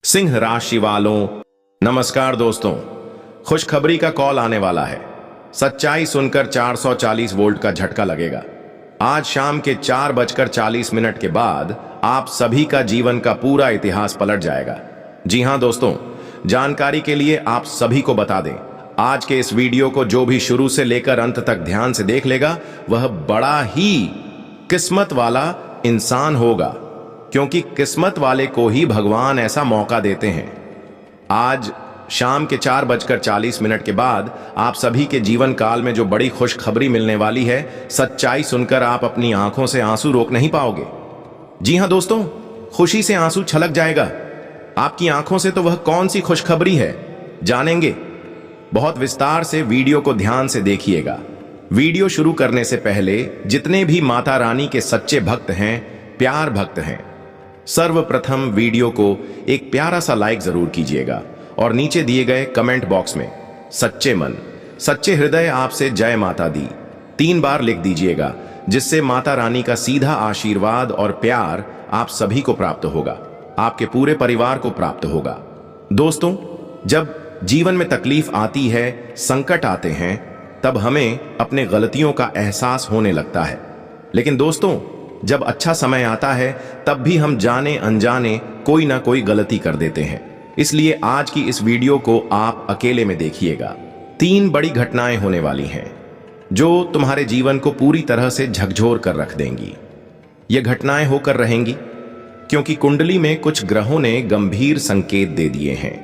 सिंह राशि वालों, नमस्कार दोस्तों। खुशखबरी का कॉल आने वाला है। सच्चाई सुनकर 440 वोल्ट का झटका लगेगा। आज शाम के 4:40 के बाद आप सभी का जीवन का पूरा इतिहास पलट जाएगा। जी हां दोस्तों, जानकारी के लिए आप सभी को बता दें, आज के इस वीडियो को जो भी शुरू से लेकर अंत तक ध्यान से देख लेगा वह बड़ा ही किस्मत वाला इंसान होगा, क्योंकि किस्मत वाले को ही भगवान ऐसा मौका देते हैं। आज शाम के 4:40 के बाद आप सभी के जीवन काल में जो बड़ी खुशखबरी मिलने वाली है, सच्चाई सुनकर आप अपनी आंखों से आंसू रोक नहीं पाओगे। जी हां दोस्तों, खुशी से आंसू छलक जाएगा आपकी आंखों से। तो वह कौन सी खुशखबरी है, जानेंगे। बहुत विस्तार से वीडियो को ध्यान से देखिएगा। वीडियो शुरू करने से पहले जितने भी माता रानी के सच्चे भक्त हैं, प्यार भक्त हैं, सर्वप्रथम वीडियो को एक प्यारा सा लाइक जरूर कीजिएगा और नीचे दिए गए कमेंट बॉक्स में सच्चे मन, सच्चे हृदय आपसे जय माता दी 3 बार लिख दीजिएगा, जिससे माता रानी का सीधा आशीर्वाद और प्यार आप सभी को प्राप्त होगा, आपके पूरे परिवार को प्राप्त होगा। दोस्तों, जब जीवन में तकलीफ आती है, संकट आते हैं, तब हमें अपने गलतियों का एहसास होने लगता है। लेकिन दोस्तों, जब अच्छा समय आता है तब भी हम जाने अनजाने कोई ना कोई गलती कर देते हैं। इसलिए आज की इस वीडियो को आप अकेले में देखिएगा। 3 बड़ी घटनाएं होने वाली हैं जो तुम्हारे जीवन को पूरी तरह से झकझोर कर रख देंगी। ये घटनाएं होकर रहेंगी क्योंकि कुंडली में कुछ ग्रहों ने गंभीर संकेत दे दिए हैं।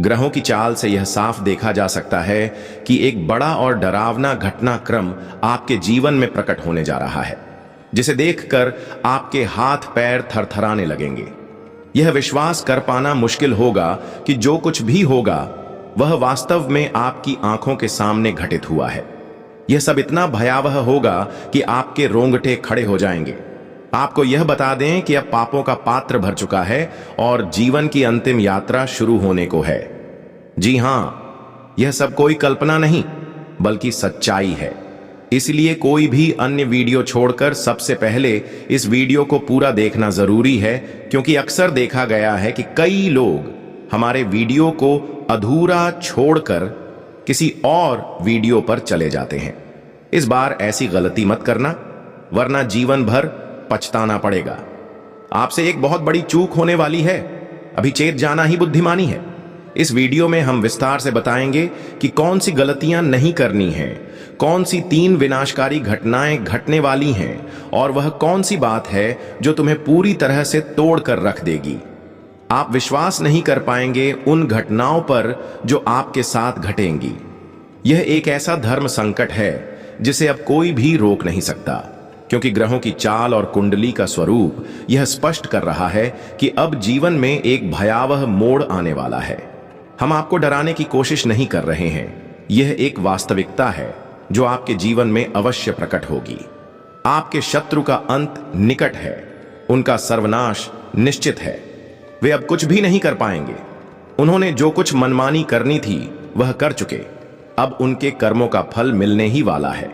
ग्रहों की चाल से यह साफ देखा जा सकता है कि एक बड़ा और डरावना घटनाक्रम आपके जीवन में प्रकट होने जा रहा है, जिसे देखकर आपके हाथ पैर थरथराने लगेंगे। यह विश्वास कर पाना मुश्किल होगा कि जो कुछ भी होगा वह वास्तव में आपकी आंखों के सामने घटित हुआ है। यह सब इतना भयावह होगा कि आपके रोंगटे खड़े हो जाएंगे। आपको यह बता दें कि अब पापों का पात्र भर चुका है और जीवन की अंतिम यात्रा शुरू होने को है। जी हां, यह सब कोई कल्पना नहीं बल्कि सच्चाई है। इसलिए कोई भी अन्य वीडियो छोड़कर सबसे पहले इस वीडियो को पूरा देखना जरूरी है, क्योंकि अक्सर देखा गया है कि कई लोग हमारे वीडियो को अधूरा छोड़कर किसी और वीडियो पर चले जाते हैं। इस बार ऐसी गलती मत करना, वरना जीवन भर पछताना पड़ेगा। आपसे एक बहुत बड़ी चूक होने वाली है, अभी चेत जाना ही बुद्धिमानी है। इस वीडियो में हम विस्तार से बताएंगे कि कौन सी गलतियां नहीं करनी है, कौन सी 3 विनाशकारी घटनाएं घटने वाली हैं और वह कौन सी बात है जो तुम्हें पूरी तरह से तोड़ कर रख देगी। आप विश्वास नहीं कर पाएंगे उन घटनाओं पर जो आपके साथ घटेंगी। यह एक ऐसा धर्म संकट है जिसे अब कोई भी रोक नहीं सकता, क्योंकि ग्रहों की चाल और कुंडली का स्वरूप यह स्पष्ट कर रहा है कि अब जीवन में एक भयावह मोड़ आने वाला है। हम आपको डराने की कोशिश नहीं कर रहे हैं, यह एक वास्तविकता है जो आपके जीवन में अवश्य प्रकट होगी। आपके शत्रु का अंत निकट है, उनका सर्वनाश निश्चित है। वे अब कुछ भी नहीं कर पाएंगे। उन्होंने जो कुछ मनमानी करनी थी वह कर चुके, अब उनके कर्मों का फल मिलने ही वाला है।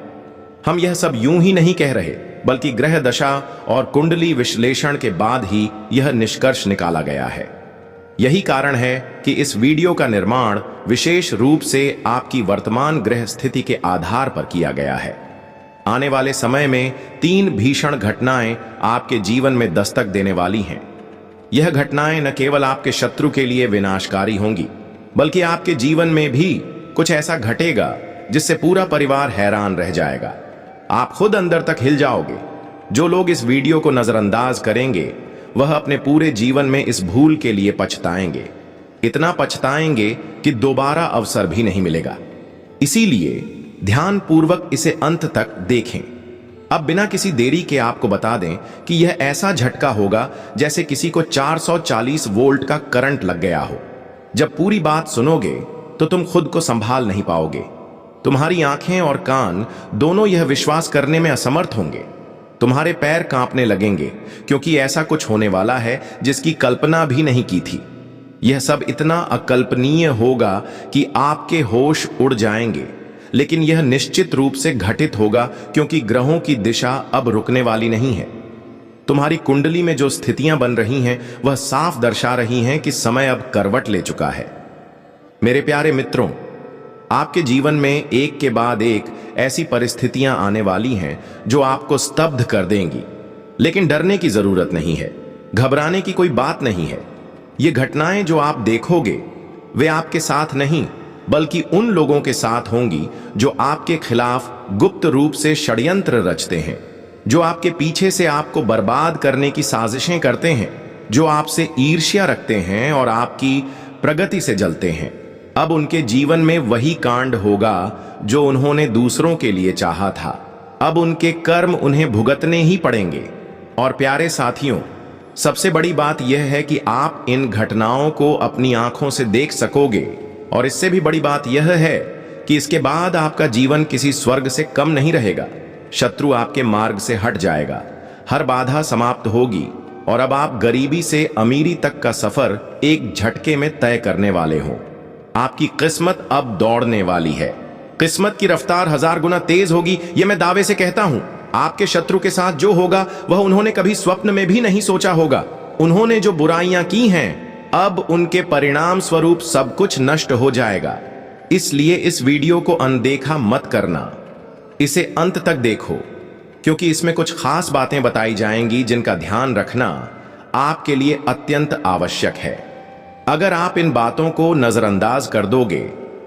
हम यह सब यूं ही नहीं कह रहे, बल्कि ग्रह दशा और कुंडली विश्लेषण के बाद ही यह निष्कर्ष निकाला गया है। यही कारण है कि इस वीडियो का निर्माण विशेष रूप से आपकी वर्तमान ग्रह स्थिति के आधार पर किया गया है। आने वाले समय में 3 भीषण घटनाएं आपके जीवन में दस्तक देने वाली हैं। यह घटनाएं न केवल आपके शत्रु के लिए विनाशकारी होंगी, बल्कि आपके जीवन में भी कुछ ऐसा घटेगा जिससे पूरा परिवार हैरान रह जाएगा। आप खुद अंदर तक हिल जाओगे। जो लोग इस वीडियो को नजरअंदाज करेंगे वह अपने पूरे जीवन में इस भूल के लिए पछताएंगे, इतना पछताएंगे कि दोबारा अवसर भी नहीं मिलेगा। इसीलिए ध्यानपूर्वक इसे अंत तक देखें। अब बिना किसी देरी के आपको बता दें कि यह ऐसा झटका होगा जैसे किसी को 440 वोल्ट का करंट लग गया हो। जब पूरी बात सुनोगे तो तुम खुद को संभाल नहीं पाओगे। तुम्हारी आंखें और कान दोनों यह विश्वास करने में असमर्थ होंगे। तुम्हारे पैर कांपने लगेंगे, क्योंकि ऐसा कुछ होने वाला है जिसकी कल्पना भी नहीं की थी। यह सब इतना अकल्पनीय होगा कि आपके होश उड़ जाएंगे, लेकिन यह निश्चित रूप से घटित होगा, क्योंकि ग्रहों की दिशा अब रुकने वाली नहीं है। तुम्हारी कुंडली में जो स्थितियां बन रही हैं वह साफ दर्शा रही हैं कि समय अब करवट ले चुका है। मेरे प्यारे मित्रों, आपके जीवन में एक के बाद एक ऐसी परिस्थितियां आने वाली हैं जो आपको स्तब्ध कर देंगी। लेकिन डरने की जरूरत नहीं है, घबराने की कोई बात नहीं है। ये घटनाएं जो आप देखोगे वे आपके साथ नहीं बल्कि उन लोगों के साथ होंगी जो आपके खिलाफ गुप्त रूप से षड्यंत्र रचते हैं, जो आपके पीछे से आपको बर्बाद करने की साजिशें करते हैं, जो आपसे ईर्ष्या रखते हैं और आपकी प्रगति से जलते हैं। अब उनके जीवन में वही कांड होगा जो उन्होंने दूसरों के लिए चाहा था। अब उनके कर्म उन्हें भुगतने ही पड़ेंगे। और प्यारे साथियों, सबसे बड़ी बात यह है कि आप इन घटनाओं को अपनी आंखों से देख सकोगे। और इससे भी बड़ी बात यह है कि इसके बाद आपका जीवन किसी स्वर्ग से कम नहीं रहेगा। शत्रु आपके मार्ग से हट जाएगा, हर बाधा समाप्त होगी और अब आप गरीबी से अमीरी तक का सफर एक झटके में तय करने वाले हो। आपकी किस्मत अब दौड़ने वाली है। किस्मत की रफ्तार 1000 गुना तेज होगी, यह मैं दावे से कहता हूं। आपके शत्रु के साथ जो होगा वह उन्होंने कभी स्वप्न में भी नहीं सोचा होगा। उन्होंने जो बुराइयां की हैं, अब उनके परिणाम स्वरूप सब कुछ नष्ट हो जाएगा। इसलिए इस वीडियो को अनदेखा मत करना, इसे अंत तक देखो, क्योंकि इसमें कुछ खास बातें बताई जाएंगी जिनका ध्यान रखना आपके लिए अत्यंत आवश्यक है। अगर आप इन बातों को नजरअंदाज कर दोगे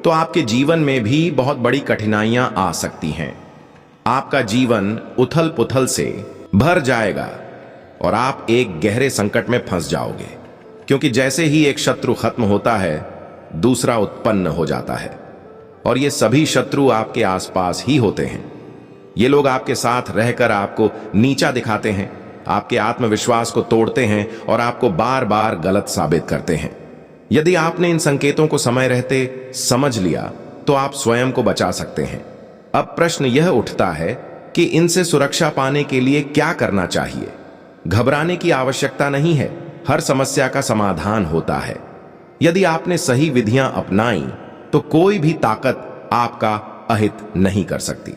तो आपके जीवन में भी बहुत बड़ी कठिनाइयां आ सकती हैं। आपका जीवन उथल पुथल से भर जाएगा और आप एक गहरे संकट में फंस जाओगे, क्योंकि जैसे ही एक शत्रु खत्म होता है दूसरा उत्पन्न हो जाता है। और ये सभी शत्रु आपके आसपास ही होते हैं। ये लोग आपके साथ रहकर आपको नीचा दिखाते हैं, आपके आत्मविश्वास को तोड़ते हैं और आपको बार बार गलत साबित करते हैं। यदि आपने इन संकेतों को समय रहते समझ लिया तो आप स्वयं को बचा सकते हैं। अब प्रश्न यह उठता है कि इनसे सुरक्षा पाने के लिए क्या करना चाहिए। घबराने की आवश्यकता नहीं है, हर समस्या का समाधान होता है। यदि आपने सही विधियां अपनाई तो कोई भी ताकत आपका अहित नहीं कर सकती।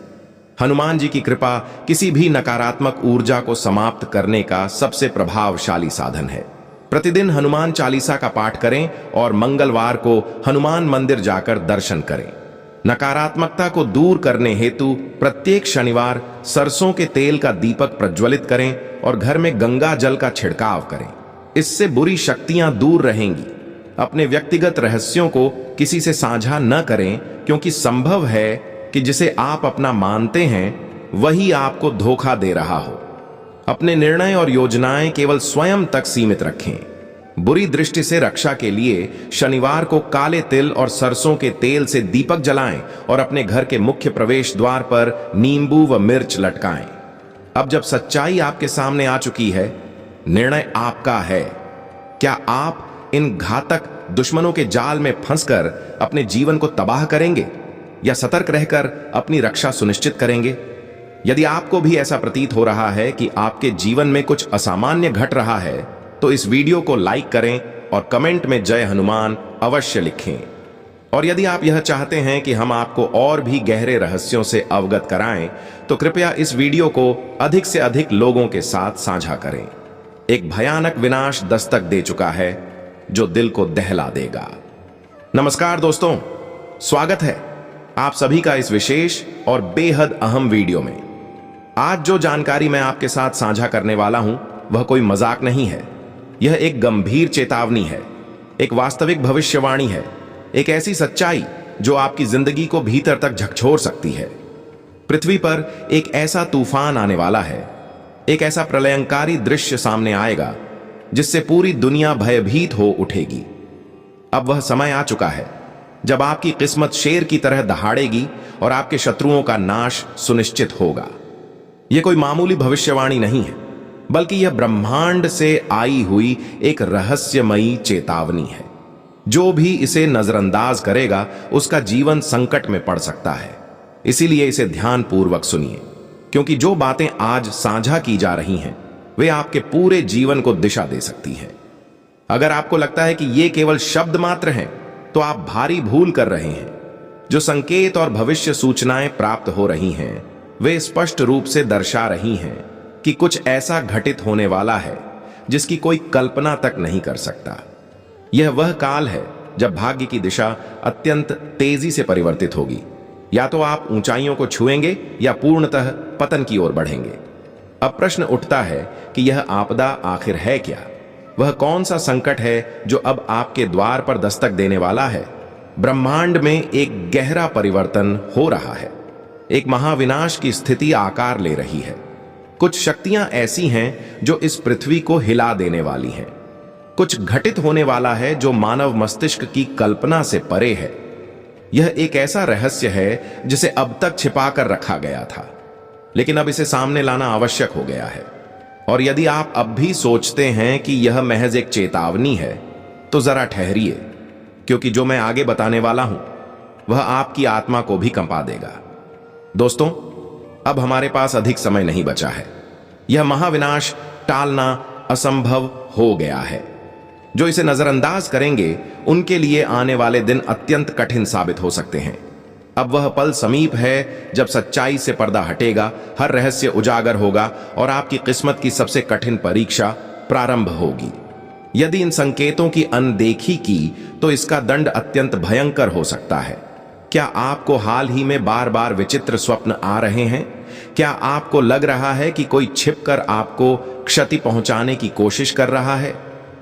हनुमान जी की कृपा किसी भी नकारात्मक ऊर्जा को समाप्त करने का सबसे प्रभावशाली साधन है। प्रतिदिन हनुमान चालीसा का पाठ करें और मंगलवार को हनुमान मंदिर जाकर दर्शन करें। नकारात्मकता को दूर करने हेतु प्रत्येक शनिवार सरसों के तेल का दीपक प्रज्वलित करें और घर में गंगा जल का छिड़काव करें। इससे बुरी शक्तियां दूर रहेंगी। अपने व्यक्तिगत रहस्यों को किसी से साझा न करें, क्योंकि संभव है कि जिसे आप अपना मानते हैं वही आपको धोखा दे रहा हो। अपने निर्णय और योजनाएं केवल स्वयं तक सीमित रखें। बुरी दृष्टि से रक्षा के लिए शनिवार को काले तिल और सरसों के तेल से दीपक जलाएं और अपने घर के मुख्य प्रवेश द्वार पर नींबू व मिर्च लटकाएं। अब जब सच्चाई आपके सामने आ चुकी है, निर्णय आपका है। क्या आप इन घातक दुश्मनों के जाल में फंसकर अपने जीवन को तबाह करेंगे या सतर्क रहकर अपनी रक्षा सुनिश्चित करेंगे? यदि आपको भी ऐसा प्रतीत हो रहा है कि आपके जीवन में कुछ असामान्य घट रहा है, तो इस वीडियो को लाइक करें और कमेंट में जय हनुमान अवश्य लिखें। और यदि आप यह चाहते हैं कि हम आपको और भी गहरे रहस्यों से अवगत कराएं, तो कृपया इस वीडियो को अधिक से अधिक लोगों के साथ साझा करें। एक भयानक विनाश दस्तक दे चुका है जो दिल को दहला देगा। नमस्कार दोस्तों, स्वागत है आप सभी का इस विशेष और बेहद अहम वीडियो में। आज जो जानकारी मैं आपके साथ साझा करने वाला हूं वह कोई मजाक नहीं है। यह एक गंभीर चेतावनी है, एक वास्तविक भविष्यवाणी है, एक ऐसी सच्चाई जो आपकी जिंदगी को भीतर तक झकझोर सकती है। पृथ्वी पर एक ऐसा तूफान आने वाला है, एक ऐसा प्रलयंकारी दृश्य सामने आएगा जिससे पूरी दुनिया भयभीत हो उठेगी। अब वह समय आ चुका है जब आपकी किस्मत शेर की तरह दहाड़ेगी और आपके शत्रुओं का नाश सुनिश्चित होगा। यह कोई मामूली भविष्यवाणी नहीं है, बल्कि यह ब्रह्मांड से आई हुई एक रहस्यमयी चेतावनी है। जो भी इसे नजरअंदाज करेगा उसका जीवन संकट में पड़ सकता है। इसीलिए इसे ध्यानपूर्वक सुनिए, क्योंकि जो बातें आज साझा की जा रही हैं वे आपके पूरे जीवन को दिशा दे सकती हैं। अगर आपको लगता है कि ये केवल शब्द मात्र हैं, तो आप भारी भूल कर रहे हैं। जो संकेत और भविष्य सूचनाएं प्राप्त हो रही हैं वे स्पष्ट रूप से दर्शा रही हैं कि कुछ ऐसा घटित होने वाला है जिसकी कोई कल्पना तक नहीं कर सकता। यह वह काल है जब भाग्य की दिशा अत्यंत तेजी से परिवर्तित होगी। या तो आप ऊंचाइयों को छुएंगे या पूर्णतः पतन की ओर बढ़ेंगे। अब प्रश्न उठता है कि यह आपदा आखिर है क्या? वह कौन सा संकट है जो अब आपके द्वार पर दस्तक देने वाला है? ब्रह्मांड में एक गहरा परिवर्तन हो रहा है। एक महाविनाश की स्थिति आकार ले रही है। कुछ शक्तियां ऐसी हैं जो इस पृथ्वी को हिला देने वाली हैं। कुछ घटित होने वाला है जो मानव मस्तिष्क की कल्पना से परे है। यह एक ऐसा रहस्य है जिसे अब तक छिपा कर रखा गया था, लेकिन अब इसे सामने लाना आवश्यक हो गया है। और यदि आप अब भी सोचते हैं कि यह महज एक चेतावनी है, तो जरा ठहरिए, क्योंकि जो मैं आगे बताने वाला हूं वह आपकी आत्मा को भी कंपा देगा। दोस्तों, अब हमारे पास अधिक समय नहीं बचा है। यह महाविनाश टालना असंभव हो गया है। जो इसे नजरअंदाज करेंगे उनके लिए आने वाले दिन अत्यंत कठिन साबित हो सकते हैं। अब वह पल समीप है जब सच्चाई से पर्दा हटेगा, हर रहस्य उजागर होगा और आपकी किस्मत की सबसे कठिन परीक्षा प्रारंभ होगी। यदि इन संकेतों की अनदेखी की तो इसका दंड अत्यंत भयंकर हो सकता है। क्या आपको हाल ही में बार बार विचित्र स्वप्न आ रहे हैं? क्या आपको लग रहा है कि कोई छिपकर आपको क्षति पहुंचाने की कोशिश कर रहा है?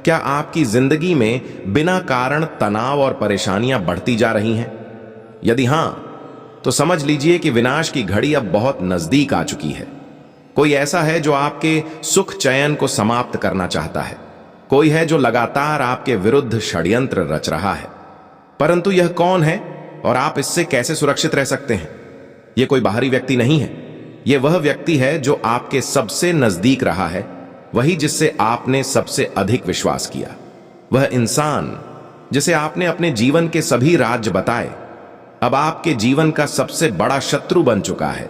क्या आपकी जिंदगी में बिना कारण तनाव और परेशानियां बढ़ती जा रही हैं? यदि हां, तो समझ लीजिए कि विनाश की घड़ी अब बहुत नजदीक आ चुकी है। कोई ऐसा है जो आपके सुख चयन को समाप्त करना चाहता है। कोई है जो लगातार आपके विरुद्ध षड्यंत्र रच रहा है। परंतु यह कौन है और आप इससे कैसे सुरक्षित रह सकते हैं? यह कोई बाहरी व्यक्ति नहीं है। यह वह व्यक्ति है जो आपके सबसे नजदीक रहा है, वही जिससे आपने सबसे अधिक विश्वास किया। वह इंसान जिसे आपने अपने जीवन के सभी राज बताए, अब आपके जीवन का सबसे बड़ा शत्रु बन चुका है।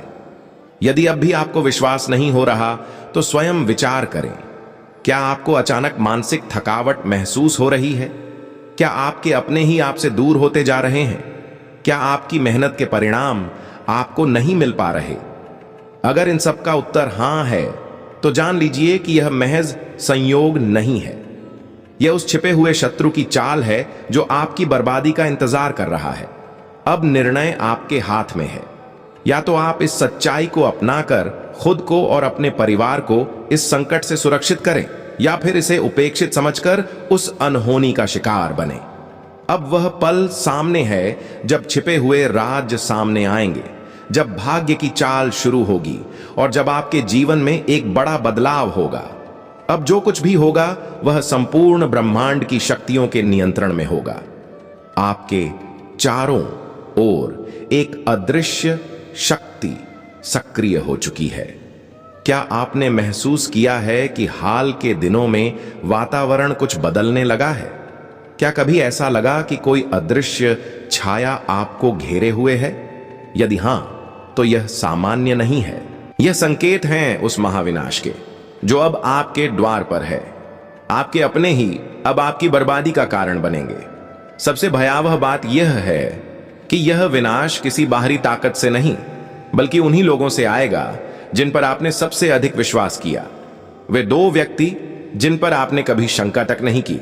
यदि अब भी आपको विश्वास नहीं हो रहा तो स्वयं विचार करें। क्या आपको अचानक मानसिक थकावट महसूस हो रही है? क्या आपके अपने ही आपसे दूर होते जा रहे हैं? क्या आपकी मेहनत के परिणाम आपको नहीं मिल पा रहे? अगर इन सब का उत्तर हां है, तो जान लीजिए कि यह महज संयोग नहीं है। यह उस छिपे हुए शत्रु की चाल है जो आपकी बर्बादी का इंतजार कर रहा है। अब निर्णय आपके हाथ में है। या तो आप इस सच्चाई को अपनाकर खुद को और अपने परिवार को इस संकट से सुरक्षित करें, या फिर इसे उपेक्षित समझकर उस अनहोनी का शिकार बने। अब वह पल सामने है जब छिपे हुए राज सामने आएंगे, जब भाग्य की चाल शुरू होगी और जब आपके जीवन में एक बड़ा बदलाव होगा। अब जो कुछ भी होगा वह संपूर्ण ब्रह्मांड की शक्तियों के नियंत्रण में होगा। आपके चारों ओर एक अदृश्य शक्ति सक्रिय हो चुकी है। क्या आपने महसूस किया है कि हाल के दिनों में वातावरण कुछ बदलने लगा है? क्या कभी ऐसा लगा कि कोई अदृश्य छाया आपको घेरे हुए है? यदि हां, तो यह सामान्य नहीं है। यह संकेत हैं उस महाविनाश के जो अब आपके द्वार पर है। आपके अपने ही अब आपकी बर्बादी का कारण बनेंगे। सबसे भयावह बात यह है कि यह विनाश किसी बाहरी ताकत से नहीं, बल्कि उन्हीं लोगों से आएगा जिन पर आपने सबसे अधिक विश्वास किया। वे दो व्यक्ति जिन पर आपने कभी शंका तक नहीं की,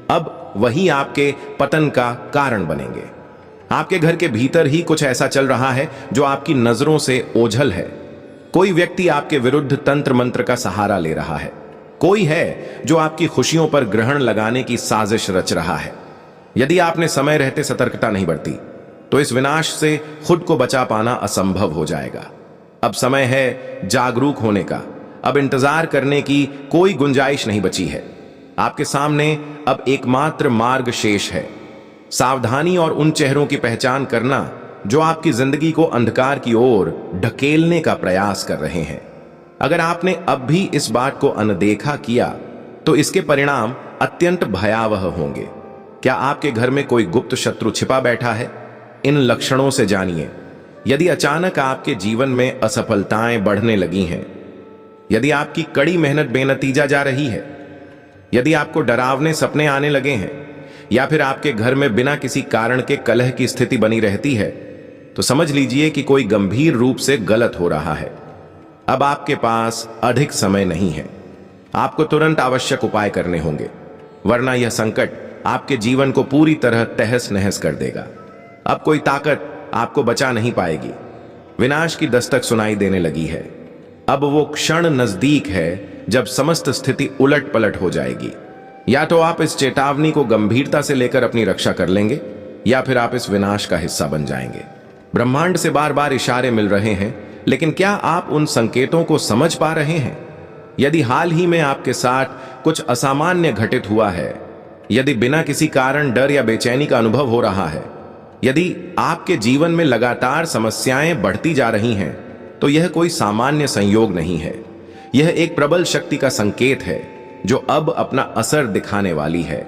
अब वही आपके पतन का कारण बनेंगे। आपके घर के भीतर ही कुछ ऐसा चल रहा है जो आपकी नजरों से ओझल है। कोई व्यक्ति आपके विरुद्ध तंत्र मंत्र का सहारा ले रहा है। कोई है जो आपकी खुशियों पर ग्रहण लगाने की साजिश रच रहा है। यदि आपने समय रहते सतर्कता नहीं बरती तो इस विनाश से खुद को बचा पाना असंभव हो जाएगा। अब समय है जागरूक होने का। अब इंतजार करने की कोई गुंजाइश नहीं बची है। आपके सामने अब एकमात्र मार्ग शेष है। सावधानी और उन चेहरों की पहचान करना जो आपकी जिंदगी को अंधकार की ओर ढकेलने का प्रयास कर रहे हैं। अगर आपने अब भी इस बात को अनदेखा किया तो इसके परिणाम अत्यंत भयावह होंगे। क्या आपके घर में कोई गुप्त शत्रु छिपा बैठा है? इन लक्षणों से जानिए। यदि अचानक आपके जीवन में असफलताएं बढ़ने लगी हैं, यदि आपकी कड़ी मेहनत बेनतीजा जा रही है, यदि आपको डरावने सपने आने लगे हैं, या फिर आपके घर में बिना किसी कारण के कलह की स्थिति बनी रहती है, तो समझ लीजिए कि कोई गंभीर रूप से गलत हो रहा है। अब आपके पास अधिक समय नहीं है। आपको तुरंत आवश्यक उपाय करने होंगे, वरना यह संकट आपके जीवन को पूरी तरह तहस नहस कर देगा। अब कोई ताकत आपको बचा नहीं पाएगी। विनाश की दस्तक सुनाई देने लगी है। अब वो क्षण नजदीक है जब समस्त स्थिति उलट पलट हो जाएगी। या तो आप इस चेतावनी को गंभीरता से लेकर अपनी रक्षा कर लेंगे, या फिर आप इस विनाश का हिस्सा बन जाएंगे। ब्रह्मांड से बार बार इशारे मिल रहे हैं, लेकिन क्या आप उन संकेतों को समझ पा रहे हैं? यदि हाल ही में आपके साथ कुछ असामान्य घटित हुआ है, यदि बिना किसी कारण डर या बेचैनी का अनुभव हो रहा है, यदि आपके जीवन में लगातार समस्याएं बढ़ती जा रही हैं, तो यह कोई सामान्य संयोग नहीं है। यह एक प्रबल शक्ति का संकेत है जो अब अपना असर दिखाने वाली है।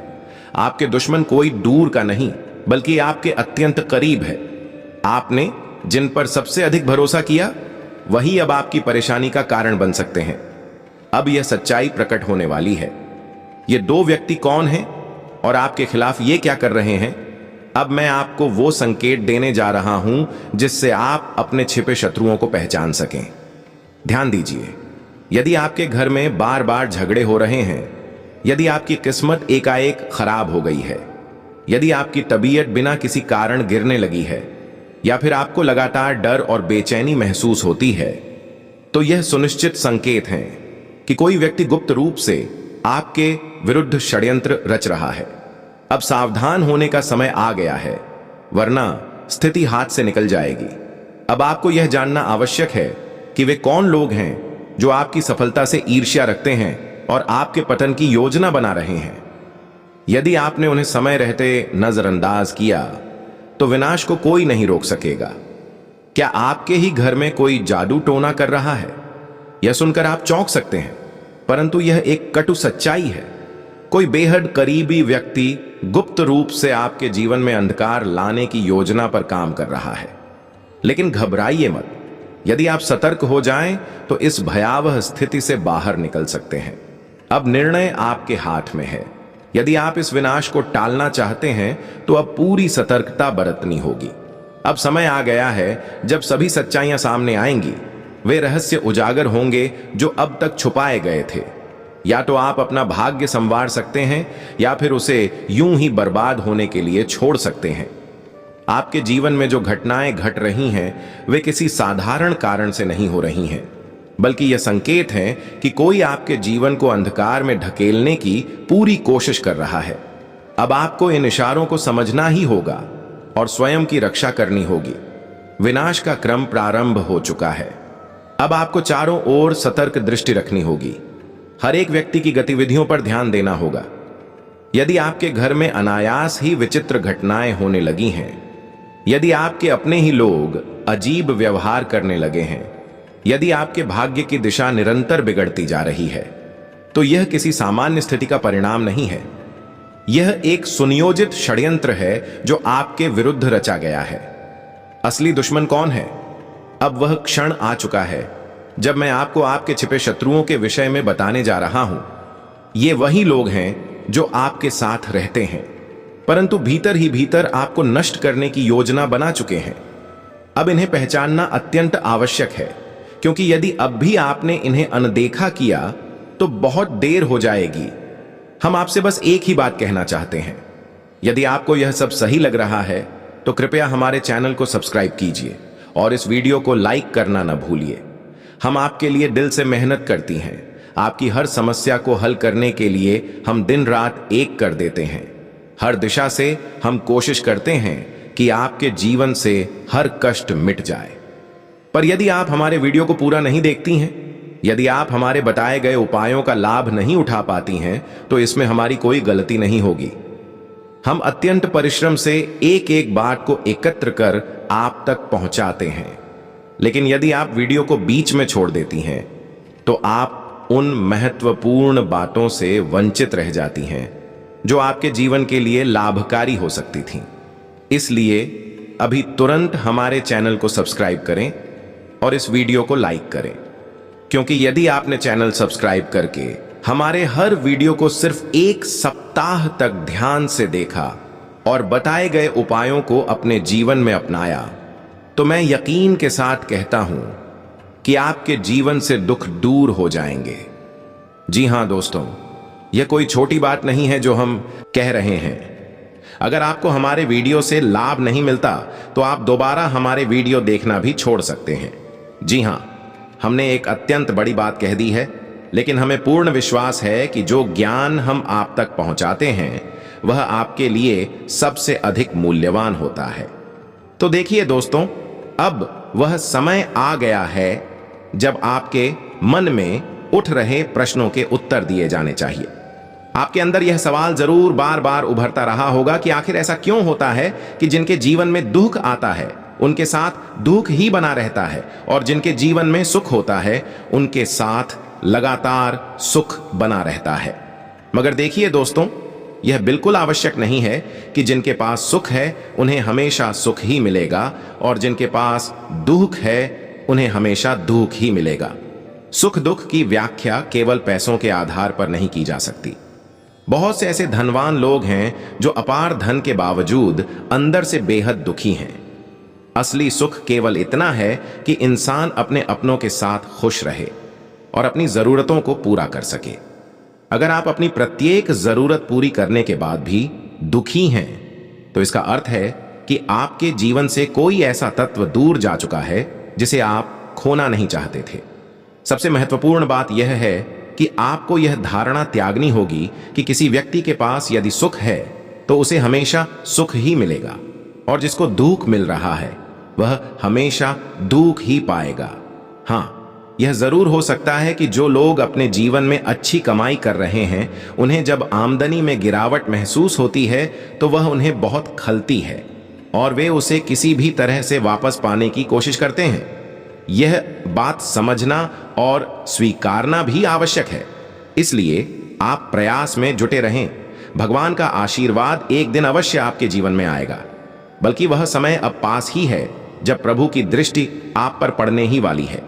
आपके दुश्मन कोई दूर का नहीं, बल्कि आपके अत्यंत करीब है। आपने जिन पर सबसे अधिक भरोसा किया, वही अब आपकी परेशानी का कारण बन सकते हैं। अब यह सच्चाई प्रकट होने वाली है। ये दो व्यक्ति कौन हैं और आपके खिलाफ ये क्या कर रहे हैं? अब मैं आपको वो संकेत देने जा रहा हूं जिससे आप अपने छिपे शत्रुओं को पहचान सकें। ध्यान दीजिए, यदि आपके घर में बार बार झगड़े हो रहे हैं, यदि आपकी किस्मत एकाएक खराब हो गई है, यदि आपकी तबीयत बिना किसी कारण गिरने लगी है, या फिर आपको लगातार डर और बेचैनी महसूस होती है, तो यह सुनिश्चित संकेत हैं कि कोई व्यक्ति गुप्त रूप से आपके विरुद्ध षड्यंत्र रच रहा है। अब सावधान होने का समय आ गया है, वरना स्थिति हाथ से निकल जाएगी। अब आपको यह जानना आवश्यक है कि वे कौन लोग हैं जो आपकी सफलता से ईर्ष्या रखते हैं और आपके पतन की योजना बना रहे हैं। यदि आपने उन्हें समय रहते नजरअंदाज किया, तो विनाश को कोई नहीं रोक सकेगा। क्या आपके ही घर में कोई जादू टोना कर रहा है? यह सुनकर आप चौंक सकते हैं, परंतु यह एक कटु सच्चाई है। कोई बेहद करीबी व्यक्ति गुप्त रूप से आपके जीवन में अंधकार लाने की योजना पर काम कर रहा है। लेकिन घबराइए मत। यदि आप सतर्क हो जाएं, तो इस भयावह स्थिति से बाहर निकल सकते हैं। अब निर्णय आपके हाथ में है। यदि आप इस विनाश को टालना चाहते हैं, तो अब पूरी सतर्कता बरतनी होगी। अब समय आ गया है जब सभी सच्चाइयां सामने आएंगी। वे रहस्य उजागर होंगे जो अब तक छुपाए गए थे। या तो आप अपना भाग्य संवार सकते हैं, या फिर उसे यूं ही बर्बाद होने के लिए छोड़ सकते हैं। आपके जीवन में जो घटनाएं घट रही हैं, वे किसी साधारण कारण से नहीं हो रही हैं, बल्कि यह संकेत है कि कोई आपके जीवन को अंधकार में ढकेलने की पूरी कोशिश कर रहा है। अब आपको इन इशारों को समझना ही होगा और स्वयं की रक्षा करनी होगी। विनाश का क्रम प्रारंभ हो चुका है। अब आपको चारों ओर सतर्क दृष्टि रखनी होगी। हर एक व्यक्ति की गतिविधियों पर ध्यान देना होगा। यदि आपके घर में अनायास ही विचित्र घटनाएं होने लगी हैं, यदि आपके अपने ही लोग अजीब व्यवहार करने लगे हैं, यदि आपके भाग्य की दिशा निरंतर बिगड़ती जा रही है, तो यह किसी सामान्य स्थिति का परिणाम नहीं है। यह एक सुनियोजित षड्यंत्र है जो आपके विरुद्ध रचा गया है। असली दुश्मन कौन है? अब वह क्षण आ चुका है जब मैं आपको आपके छिपे शत्रुओं के विषय में बताने जा रहा हूं। ये वही लोग हैं जो आपके साथ रहते हैं, परंतु भीतर ही भीतर आपको नष्ट करने की योजना बना चुके हैं। अब इन्हें पहचानना अत्यंत आवश्यक है, क्योंकि यदि अब भी आपने इन्हें अनदेखा किया तो बहुत देर हो जाएगी। हम आपसे बस एक ही बात कहना चाहते हैं। यदि आपको यह सब सही लग रहा है, तो कृपया हमारे चैनल को सब्सक्राइब कीजिए और इस वीडियो को लाइक करना न भूलिए। हम आपके लिए दिल से मेहनत करती हैं। आपकी हर समस्या को हल करने के लिए हम दिन रात एक कर देते हैं। हर दिशा से हम कोशिश करते हैं कि आपके जीवन से हर कष्ट मिट जाए। पर यदि आप हमारे वीडियो को पूरा नहीं देखती हैं, यदि आप हमारे बताए गए उपायों का लाभ नहीं उठा पाती हैं, तो इसमें हमारी कोई गलती नहीं होगी। हम अत्यंत परिश्रम से एक एक बात को एकत्र कर आप तक पहुंचाते हैं। लेकिन यदि आप वीडियो को बीच में छोड़ देती हैं, तो आप उन महत्वपूर्ण बातों से वंचित रह जाती हैं जो आपके जीवन के लिए लाभकारी हो सकती थीं। इसलिए अभी तुरंत हमारे चैनल को सब्सक्राइब करें और इस वीडियो को लाइक करें, क्योंकि यदि आपने चैनल सब्सक्राइब करके हमारे हर वीडियो को सिर्फ एक सप्ताह तक ध्यान से देखा और बताए गए उपायों को अपने जीवन में अपनाया, तो मैं यकीन के साथ कहता हूं कि आपके जीवन से दुख दूर हो जाएंगे। जी हां दोस्तों, यह कोई छोटी बात नहीं है जो हम कह रहे हैं। अगर आपको हमारे वीडियो से लाभ नहीं मिलता तो आप दोबारा हमारे वीडियो देखना भी छोड़ सकते हैं। जी हां, हमने एक अत्यंत बड़ी बात कह दी है, लेकिन हमें पूर्ण विश्वास है कि जो ज्ञान हम आप तक पहुंचाते हैं वह आपके लिए सबसे अधिक मूल्यवान होता है। तो देखिए दोस्तों, अब वह समय आ गया है जब आपके मन में उठ रहे प्रश्नों के उत्तर दिए जाने चाहिए। आपके अंदर यह सवाल जरूर बार बार उभरता रहा होगा कि आखिर ऐसा क्यों होता है कि जिनके जीवन में दुख आता है उनके साथ दुख ही बना रहता है, और जिनके जीवन में सुख होता है उनके साथ लगातार सुख बना रहता है। मगर देखिए दोस्तों, यह बिल्कुल आवश्यक नहीं है कि जिनके पास सुख है उन्हें हमेशा सुख ही मिलेगा, और जिनके पास दुख है उन्हें हमेशा दुख ही मिलेगा। सुख दुख की व्याख्या केवल पैसों के आधार पर नहीं की जा सकती। बहुत से ऐसे धनवान लोग हैं जो अपार धन के बावजूद अंदर से बेहद दुखी हैं। असली सुख केवल इतना है कि इंसान अपने अपनों के साथ खुश रहे और अपनी जरूरतों को पूरा कर सके। अगर आप अपनी प्रत्येक जरूरत पूरी करने के बाद भी दुखी हैं तो इसका अर्थ है कि आपके जीवन से कोई ऐसा तत्व दूर जा चुका है जिसे आप खोना नहीं चाहते थे। सबसे महत्वपूर्ण बात यह है कि आपको यह धारणा त्यागनी होगी कि किसी व्यक्ति के पास यदि सुख है तो उसे हमेशा सुख ही मिलेगा, और जिसको दुख मिल रहा है वह हमेशा दुख ही पाएगा। हां, यह जरूर हो सकता है कि जो लोग अपने जीवन में अच्छी कमाई कर रहे हैं उन्हें जब आमदनी में गिरावट महसूस होती है तो वह उन्हें बहुत खलती है और वे उसे किसी भी तरह से वापस पाने की कोशिश करते हैं। यह बात समझना और स्वीकारना भी आवश्यक है। इसलिए आप प्रयास में जुटे रहें। भगवान का आशीर्वाद एक दिन अवश्य आपके जीवन में आएगा, बल्कि वह समय अब पास ही है जब प्रभु की दृष्टि आप पर पड़ने ही वाली है।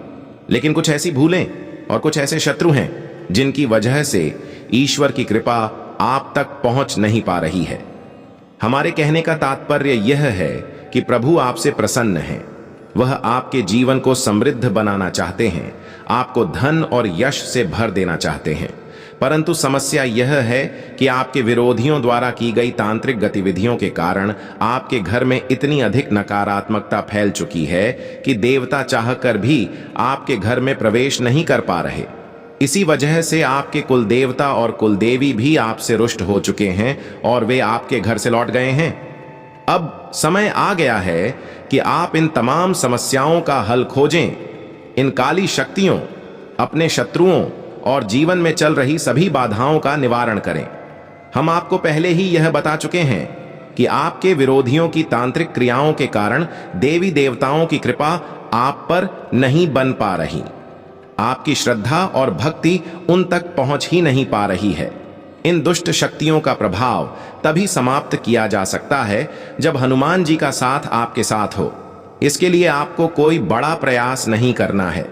लेकिन कुछ ऐसी भूलें और कुछ ऐसे शत्रु हैं जिनकी वजह से ईश्वर की कृपा आप तक पहुंच नहीं पा रही है। हमारे कहने का तात्पर्य यह है कि प्रभु आपसे प्रसन्न हैं। वह आपके जीवन को समृद्ध बनाना चाहते हैं, आपको धन और यश से भर देना चाहते हैं। परंतु समस्या यह है कि आपके विरोधियों द्वारा की गई तांत्रिक गतिविधियों के कारण आपके घर में इतनी अधिक नकारात्मकता फैल चुकी है कि देवता चाहकर भी आपके घर में प्रवेश नहीं कर पा रहे। इसी वजह से आपके कुल देवता और कुल देवी भी आपसे रुष्ट हो चुके हैं और वे आपके घर से लौट गए हैं। अब समय आ गया है कि आप इन तमाम समस्याओं का हल खोजें। इन काली शक्तियों, अपने शत्रुओं और जीवन में चल रही सभी बाधाओं का निवारण करें। हम आपको पहले ही यह बता चुके हैं कि आपके विरोधियों की तांत्रिक क्रियाओं के कारण देवी देवताओं की कृपा आप पर नहीं बन पा रही। आपकी श्रद्धा और भक्ति उन तक पहुंच ही नहीं पा रही है। इन दुष्ट शक्तियों का प्रभाव तभी समाप्त किया जा सकता है जब हनुमान जी का साथ आपके साथ हो। इसके लिए आपको कोई बड़ा प्रयास नहीं करना है।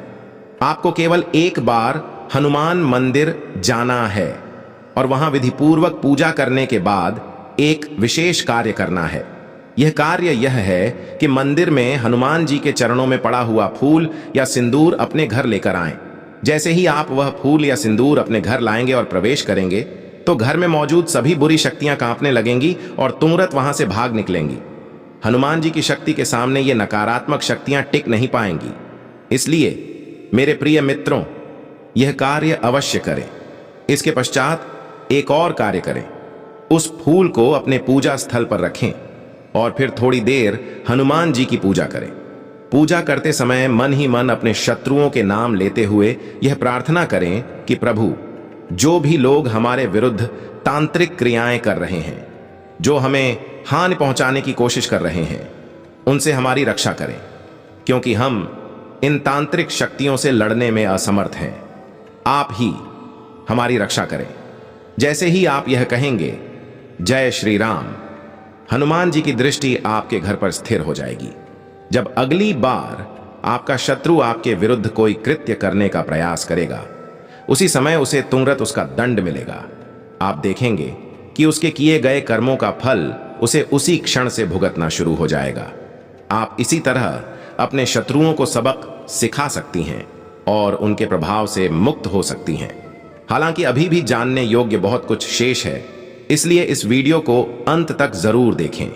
आपको केवल एक बार हनुमान मंदिर जाना है और वहां विधिपूर्वक पूजा करने के बाद एक विशेष कार्य करना है। यह कार्य यह है कि मंदिर में हनुमान जी के चरणों में पड़ा हुआ फूल या सिंदूर अपने घर लेकर आएं। जैसे ही आप वह फूल या सिंदूर अपने घर लाएंगे और प्रवेश करेंगे तो घर में मौजूद सभी बुरी शक्तियां कांपने लगेंगी और तुरंत वहां से भाग निकलेंगी। हनुमान जी की शक्ति के सामने ये नकारात्मक शक्तियां टिक नहीं पाएंगी। इसलिए मेरे प्रिय मित्रों, यह कार्य अवश्य करें। इसके पश्चात एक और कार्य करें। उस फूल को अपने पूजा स्थल पर रखें और फिर थोड़ी देर हनुमान जी की पूजा करें। पूजा करते समय मन ही मन अपने शत्रुओं के नाम लेते हुए यह प्रार्थना करें कि प्रभु, जो भी लोग हमारे विरुद्ध तांत्रिक क्रियाएं कर रहे हैं, जो हमें हानि पहुंचाने की कोशिश कर रहे हैं, उनसे हमारी रक्षा करें, क्योंकि हम इन तांत्रिक शक्तियों से लड़ने में असमर्थ हैं। आप ही हमारी रक्षा करें। जैसे ही आप यह कहेंगे, जय श्री राम, हनुमान जी की दृष्टि आपके घर पर स्थिर हो जाएगी। जब अगली बार आपका शत्रु आपके विरुद्ध कोई कृत्य करने का प्रयास करेगा, उसी समय उसे तुरंत उसका दंड मिलेगा। आप देखेंगे कि उसके किए गए कर्मों का फल उसे उसी क्षण से भुगतना शुरू हो जाएगा। आप इसी तरह अपने शत्रुओं को सबक सिखा सकती हैं। और उनके प्रभाव से मुक्त हो सकती हैं। हालांकि अभी भी जानने योग्य बहुत कुछ शेष है, इसलिए इस वीडियो को अंत तक जरूर देखें।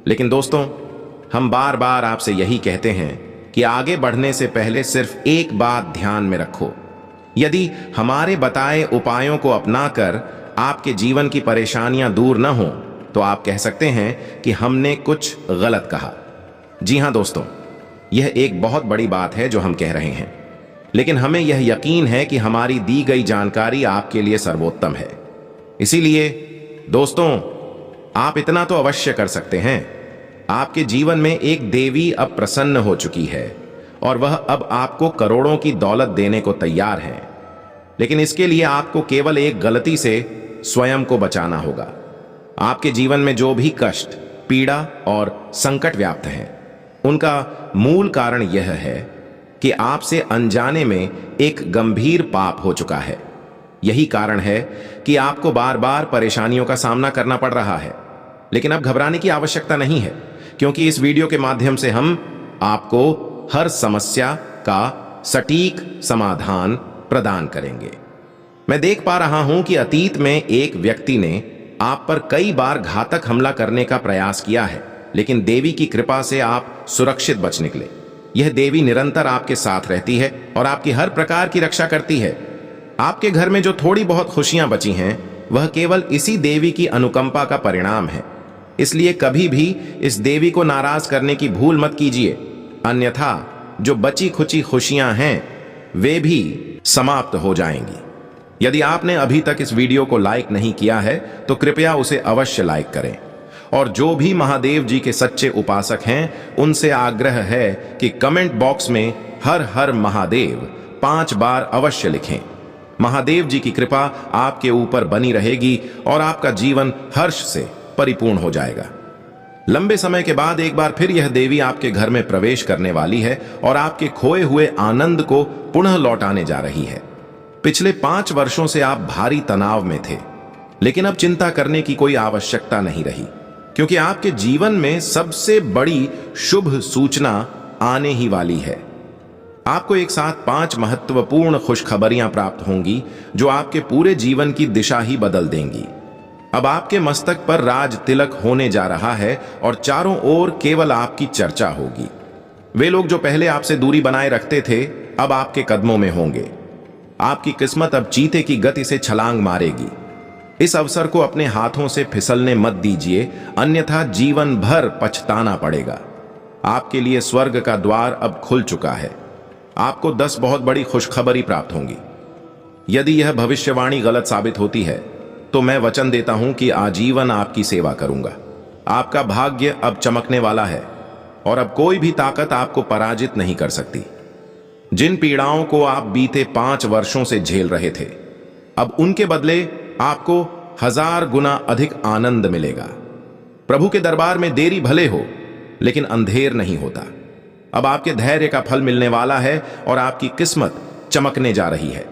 लेकिन दोस्तों, हम बार बार आपसे यही कहते हैं कि आगे बढ़ने से पहले सिर्फ एक बात ध्यान में रखो। यदि हमारे बताए उपायों को अपनाकर आपके जीवन की परेशानियां दूर न हो, तो आप कह सकते हैं कि हमने कुछ गलत कहा। जी हां दोस्तों, यह एक बहुत बड़ी बात है जो हम कह रहे हैं, लेकिन हमें यह यकीन है कि हमारी दी गई जानकारी आपके लिए सर्वोत्तम है। इसीलिए दोस्तों, आप इतना तो अवश्य कर सकते हैं, आपके जीवन में एक देवी अब प्रसन्न हो चुकी है और वह अब आपको करोड़ों की दौलत देने को तैयार है। लेकिन इसके लिए आपको केवल एक गलती से स्वयं को बचाना होगा। आपके जीवन में जो भी कष्ट, पीड़ा और संकट व्याप्त हैं, उनका मूल कारण यह है कि आपसे अनजाने में एक गंभीर पाप हो चुका है। यही कारण है कि आपको बार बार परेशानियों का सामना करना पड़ रहा है। लेकिन अब घबराने की आवश्यकता नहीं है, क्योंकि इस वीडियो के माध्यम से हम आपको हर समस्या का सटीक समाधान प्रदान करेंगे। मैं देख पा रहा हूं कि अतीत में एक व्यक्ति ने आप पर कई बार घातक हमला करने का प्रयास किया है, लेकिन देवी की कृपा से आप सुरक्षित बच निकले। यह देवी निरंतर आपके साथ रहती है और आपकी हर प्रकार की रक्षा करती है। आपके घर में जो थोड़ी बहुत खुशियां बची हैं, वह केवल इसी देवी की अनुकंपा का परिणाम है। इसलिए कभी भी इस देवी को नाराज करने की भूल मत कीजिए, अन्यथा जो बची खुची खुशियां हैं वे भी समाप्त हो जाएंगी। यदि आपने अभी तक इस वीडियो को लाइक नहीं किया है, तो कृपया उसे अवश्य लाइक करें। और जो भी महादेव जी के सच्चे उपासक हैं, उनसे आग्रह है कि कमेंट बॉक्स में हर हर महादेव 5 बार अवश्य लिखें। महादेव जी की कृपा आपके ऊपर बनी रहेगी और आपका जीवन हर्ष से परिपूर्ण हो जाएगा। लंबे समय के बाद एक बार फिर यह देवी आपके घर में प्रवेश करने वाली है और आपके खोए हुए आनंद को पुनः लौटाने जा रही है। पिछले 5 वर्षों से आप भारी तनाव में थे, लेकिन अब चिंता करने की कोई आवश्यकता नहीं रही, क्योंकि आपके जीवन में सबसे बड़ी शुभ सूचना आने ही वाली है। आपको एक साथ 5 महत्वपूर्ण खुशखबरियां प्राप्त होंगी जो आपके पूरे जीवन की दिशा ही बदल देंगी। अब आपके मस्तक पर राज तिलक होने जा रहा है और चारों ओर केवल आपकी चर्चा होगी। वे लोग जो पहले आपसे दूरी बनाए रखते थे, अब आपके कदमों में होंगे। आपकी किस्मत अब चीते की गति से छलांग मारेगी। इस अवसर को अपने हाथों से फिसलने मत दीजिए, अन्यथा जीवन भर पछताना पड़ेगा। आपके लिए स्वर्ग का द्वार अब खुल चुका है। आपको 10 बहुत बड़ी खुशखबरी प्राप्त होंगी। यदि यह भविष्यवाणी गलत साबित होती है, तो मैं वचन देता हूं कि आजीवन आपकी सेवा करूंगा। आपका भाग्य अब चमकने वाला है और अब कोई भी ताकत आपको पराजित नहीं कर सकती। जिन पीड़ाओं को आप बीते 5 वर्षों से झेल रहे थे, अब उनके बदले आपको 1000 गुना अधिक आनंद मिलेगा। प्रभु के दरबार में देरी भले हो, लेकिन अंधेर नहीं होता। अब आपके धैर्य का फल मिलने वाला है और आपकी किस्मत चमकने जा रही है।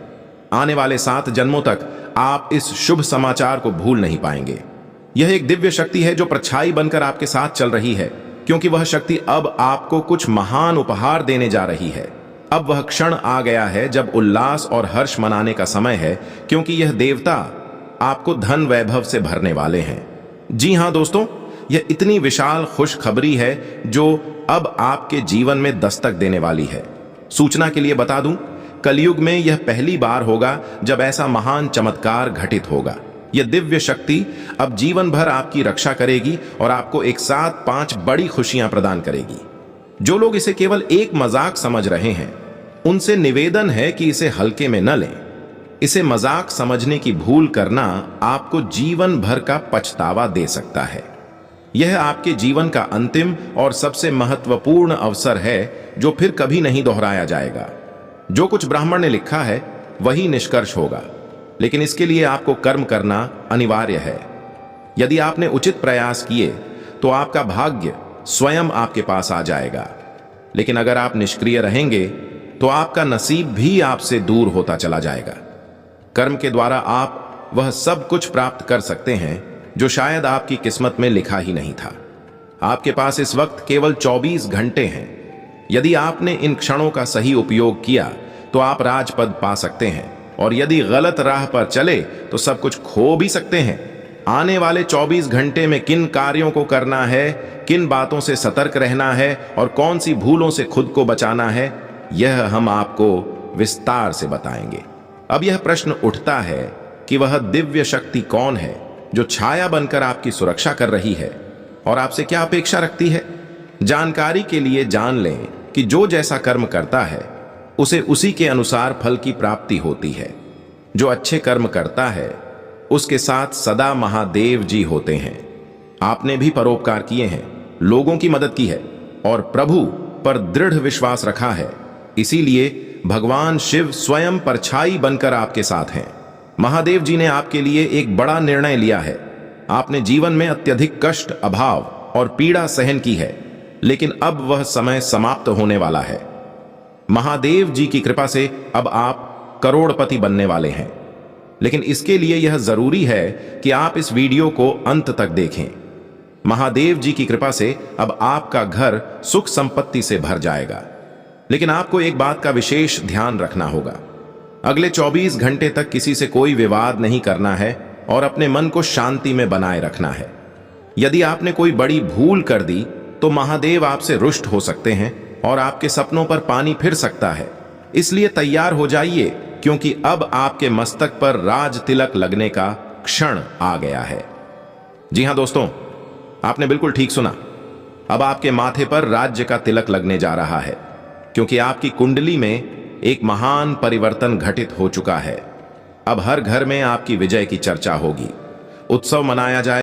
आने वाले 7 जन्मों तक आप इस शुभ समाचार को भूल नहीं पाएंगे। यह एक दिव्य शक्ति है जो परछाई बनकर आपके साथ चल रही है, क्योंकि वह शक्ति अब आपको कुछ महान उपहार देने जा रही है। अब वह क्षण आ गया है जब उल्लास और हर्ष मनाने का समय है, क्योंकि यह देवता आपको धन वैभव से भरने वाले हैं। जी हां दोस्तों, यह इतनी विशाल खुशखबरी है जो अब आपके जीवन में दस्तक देने वाली है। सूचना के लिए बता दूं, कलयुग में यह पहली बार होगा जब ऐसा महान चमत्कार घटित होगा। यह दिव्य शक्ति अब जीवन भर आपकी रक्षा करेगी और आपको एक साथ 5 बड़ी खुशियां प्रदान करेगी। जो लोग इसे केवल एक मजाक समझ रहे हैं, उनसे निवेदन है कि इसे हल्के में न लें। इसे मजाक समझने की भूल करना आपको जीवन भर का पछतावा दे सकता है। यह आपके जीवन का अंतिम और सबसे महत्वपूर्ण अवसर है जो फिर कभी नहीं दोहराया जाएगा। जो कुछ ब्राह्मण ने लिखा है वही निष्कर्ष होगा, लेकिन इसके लिए आपको कर्म करना अनिवार्य है। यदि आपने उचित प्रयास किए तो आपका भाग्य स्वयं आपके पास आ जाएगा, लेकिन अगर आप निष्क्रिय रहेंगे तो आपका नसीब भी आपसे दूर होता चला जाएगा। कर्म के द्वारा आप वह सब कुछ प्राप्त कर सकते हैं जो शायद आपकी किस्मत में लिखा ही नहीं था। आपके पास इस वक्त केवल 24 घंटे हैं। यदि आपने इन क्षणों का सही उपयोग किया तो आप राजपद पा सकते हैं, और यदि गलत राह पर चले तो सब कुछ खो भी सकते हैं। आने वाले 24 घंटे में किन कार्यों को करना है, किन बातों से सतर्क रहना है और कौन सी भूलों से खुद को बचाना है, यह हम आपको विस्तार से बताएंगे। अब यह प्रश्न उठता है कि वह दिव्य शक्ति कौन है जो छाया बनकर आपकी सुरक्षा कर रही है और आपसे क्या अपेक्षा रखती है। जानकारी के लिए जान लें कि जो जैसा कर्म करता है उसे उसी के अनुसार फल की प्राप्ति होती है। जो अच्छे कर्म करता है उसके साथ सदा महादेव जी होते हैं। आपने भी परोपकार किए हैं, लोगों की मदद की है और प्रभु पर दृढ़ विश्वास रखा है, इसीलिए भगवान शिव स्वयं परछाई बनकर आपके साथ हैं। महादेव जी ने आपके लिए एक बड़ा निर्णय लिया है। आपने जीवन में अत्यधिक कष्ट, अभाव और पीड़ा सहन की है, लेकिन अब वह समय समाप्त होने वाला है। महादेव जी की कृपा से अब आप करोड़पति बनने वाले हैं, लेकिन इसके लिए यह जरूरी है कि आप इस वीडियो को अंत तक देखें। महादेव जी की कृपा से अब आपका घर सुख संपत्ति से भर जाएगा, लेकिन आपको एक बात का विशेष ध्यान रखना होगा। अगले 24 घंटे तक किसी से कोई विवाद नहीं करना है और अपने मन को शांति में बनाए रखना है। यदि आपने कोई बड़ी भूल कर दी तो महादेव आपसे रुष्ट हो सकते हैं और आपके सपनों पर पानी फिर सकता है। इसलिए तैयार हो जाइए, क्योंकि अब आपके मस्तक पर राज तिलक लगने का क्षण आ गया है। जी हां दोस्तों, आपने बिल्कुल ठीक सुना। अब आपके माथे पर राज्य का तिलक लगने जा रहा है, क्योंकि आपकी कुंडली में एक महान परिवर्तन घटित हो चुका है। अब हर घर में आपकी विजय की चर्चा होगी, उत्सव मनाया जाए।